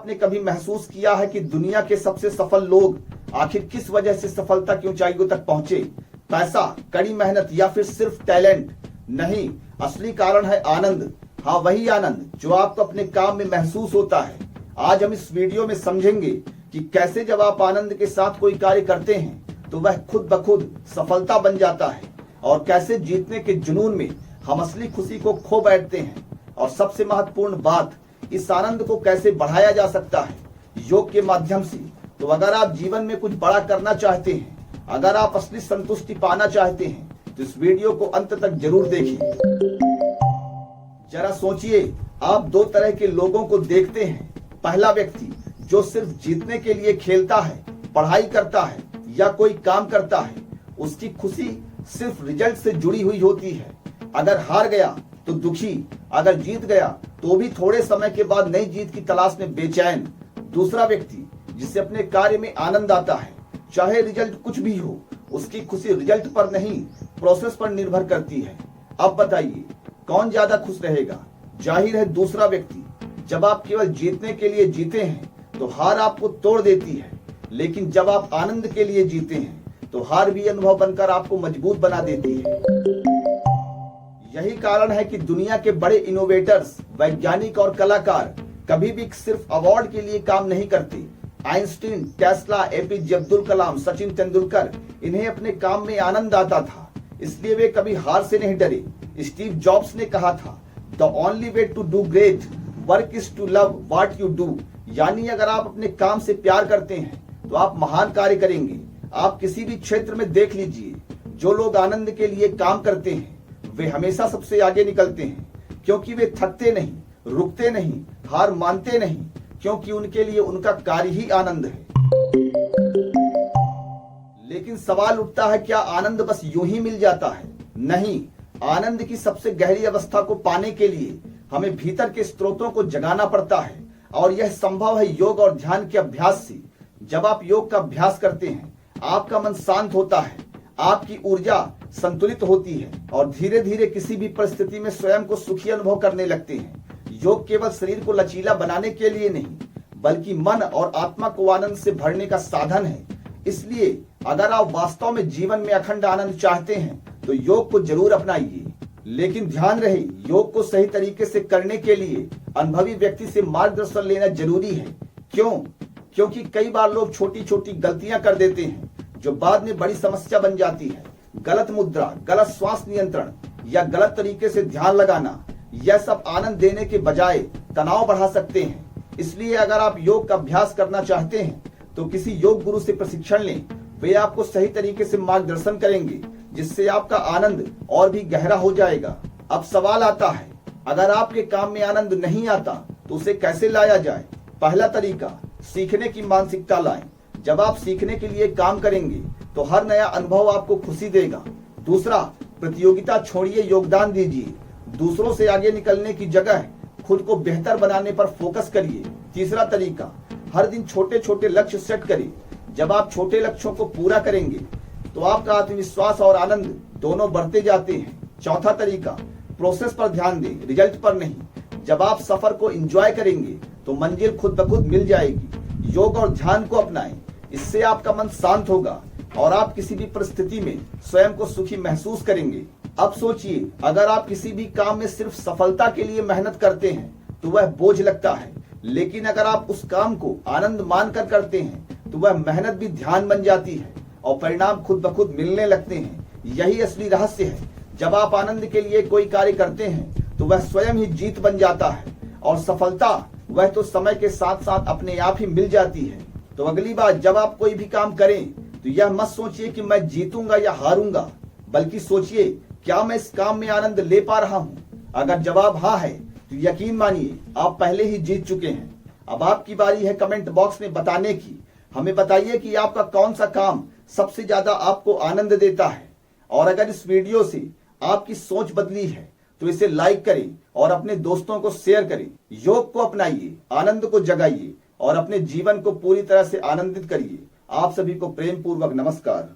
आपने कभी महसूस किया है कि दुनिया के सबसे सफल लोग आखिर किस वजह से सफलता की ऊंचाइयों तक पहुंचे? पैसा, कड़ी मेहनत या फिर सिर्फ टैलेंट? नहीं, असली कारण है आनंद। हाँ, वही आनंद जो आपको अपने काम में महसूस होता है। आज हम इस वीडियो में समझेंगे कि कैसे जब आप आनंद के साथ कोई कार्य करते हैं तो वह खुद ब खुद सफलता बन जाता है, और कैसे जीतने के जुनून में हम असली खुशी को खो बैठते हैं। और सबसे महत्वपूर्ण बात, इस आनंद को कैसे बढ़ाया जा सकता है योग के माध्यम से। तो अगर आप जीवन में कुछ बड़ा करना चाहते हैं, अगर आप असली संतुष्टि पाना चाहते हैं, तो इस वीडियो को अंत तक जरूर देखिए। जरा सोचिए, आप दो तरह के लोगों को देखते हैं। पहला व्यक्ति जो सिर्फ जीतने के लिए खेलता है, पढ़ाई करता है या कोई काम करता है, उसकी खुशी सिर्फ रिजल्ट से जुड़ी हुई होती है। अगर हार गया तो दुखी, अगर जीत गया तो भी थोड़े समय के बाद नई जीत की तलाश में बेचैन। दूसरा व्यक्ति जिसे अपने कार्य में आनंद आता है, चाहे रिजल्ट कुछ भी हो, उसकी खुशी रिजल्ट पर नहीं, प्रोसेस पर निर्भर करती है। अब बताइए, कौन ज्यादा खुश रहेगा? जाहिर है दूसरा व्यक्ति। जब आप केवल जीतने के लिए जीते हैं तो हार आपको तोड़ देती है, लेकिन जब आप आनंद के लिए जीते हैं तो हार भी अनुभव बनकर आपको मजबूत बना देती है। यही कारण है कि दुनिया के बड़े इनोवेटर्स, वैज्ञानिक और कलाकार कभी भी सिर्फ अवार्ड के लिए काम नहीं करते। Einstein, Tesla, APJ Abdul Kalam, Sachin Tendulkar, इन्हें अपने काम में आनंद आता था, इसलिए वे कभी हार से नहीं डरे। स्टीव जॉब्स ने कहा था, the only way to do great work is to love what you do. यानी अगर आप अपने काम से प्यार करते हैं तो आप महान कार्य करेंगे। आप किसी भी क्षेत्र में देख लीजिए, जो लोग आनंद के लिए काम करते हैं वे हमेशा सबसे आगे निकलते हैं, क्योंकि वे थकते नहीं, रुकते नहीं, हार मानते नहीं, क्योंकि उनके लिए उनका कार्य ही आनंद है। लेकिन सवाल उठता है, क्या आनंद बस यूं ही मिल जाता है? नहीं, आनंद की सबसे गहरी अवस्था को पाने के लिए हमें भीतर के स्रोतों को जगाना पड़ता है, और यह संभव है योग और ध्यान के अभ्यास से। जब आप योग का अभ्यास करते हैं, आपका मन शांत होता है, आपकी ऊर्जा संतुलित होती है, और धीरे धीरे किसी भी परिस्थिति में स्वयं को सुखी अनुभव करने लगते हैं। योग केवल शरीर को लचीला बनाने के लिए नहीं, बल्कि मन और आत्मा को आनंद से भरने का साधन है। इसलिए अगर आप वास्तव में जीवन में अखंड आनंद चाहते हैं तो योग को जरूर अपनाइए। लेकिन ध्यान रहे, योग को सही तरीके से करने के लिए अनुभवी व्यक्ति से मार्गदर्शन लेना जरूरी है। क्यों? क्योंकि कई बार लोग छोटी छोटी गलतियां कर देते हैं जो बाद में बड़ी समस्या बन जाती है। गलत मुद्रा, गलत श्वास नियंत्रण या गलत तरीके से ध्यान लगाना, यह सब आनंद देने के बजाय तनाव बढ़ा सकते हैं। इसलिए अगर आप योग का अभ्यास करना चाहते हैं तो किसी योग गुरु से प्रशिक्षण लें। वे आपको सही तरीके से मार्गदर्शन करेंगे, जिससे आपका आनंद और भी गहरा हो जाएगा। अब सवाल आता है, अगर आपके काम में आनंद नहीं आता तो उसे कैसे लाया जाए? पहला तरीका, सीखने की मानसिकता लाएं। जब आप सीखने के लिए काम करेंगे तो हर नया अनुभव आपको खुशी देगा। दूसरा, प्रतियोगिता छोड़िए, योगदान दीजिए। दूसरों से आगे निकलने की जगह खुद को बेहतर बनाने पर फोकस करिए। तीसरा तरीका, हर दिन छोटे छोटे लक्ष्य सेट करिए। जब आप छोटे लक्ष्यों को पूरा करेंगे तो आपका आत्मविश्वास और आनंद दोनों बढ़ते जाते हैं। चौथा तरीका, प्रोसेस पर ध्यान दें, रिजल्ट पर नहीं। जब आप सफर को एंजॉय करेंगे तो मंजिल खुद ब खुद मिल जाएगी। योग और ध्यान को अपनाएं, इससे आपका मन शांत होगा और आप किसी भी परिस्थिति में स्वयं को सुखी महसूस करेंगे। अब सोचिए, अगर आप किसी भी काम में सिर्फ सफलता के लिए मेहनत करते हैं तो वह बोझ लगता है, लेकिन अगर आप उस काम को आनंद मानकर करते हैं तो वह मेहनत भी ध्यान बन जाती है और परिणाम खुद ब खुद मिलने लगते हैं। यही असली रहस्य है। जब आप आनंद के लिए कोई कार्य करते हैं तो वह स्वयं ही जीत बन जाता है, और सफलता वह तो समय के साथ साथ अपने आप ही मिल जाती है। तो अगली बार जब आप कोई भी काम करें तो यह मत सोचिए कि मैं जीतूंगा या हारूंगा, बल्कि सोचिए, क्या मैं इस काम में आनंद ले पा रहा हूं? अगर जवाब हाँ है तो यकीन मानिए आप पहले ही जीत चुके हैं। अब आपकी बारी है कमेंट बॉक्स में बताने की। हमें बताइए कि आपका कौन सा काम सबसे ज्यादा आपको आनंद देता है। और अगर इस वीडियो से आपकी सोच बदली है तो इसे लाइक करें और अपने दोस्तों को शेयर करें। योग को अपनाइए, आनंद को जगाइए और अपने जीवन को पूरी तरह से आनंदित करिए। आप सभी को प्रेम पूर्वक नमस्कार।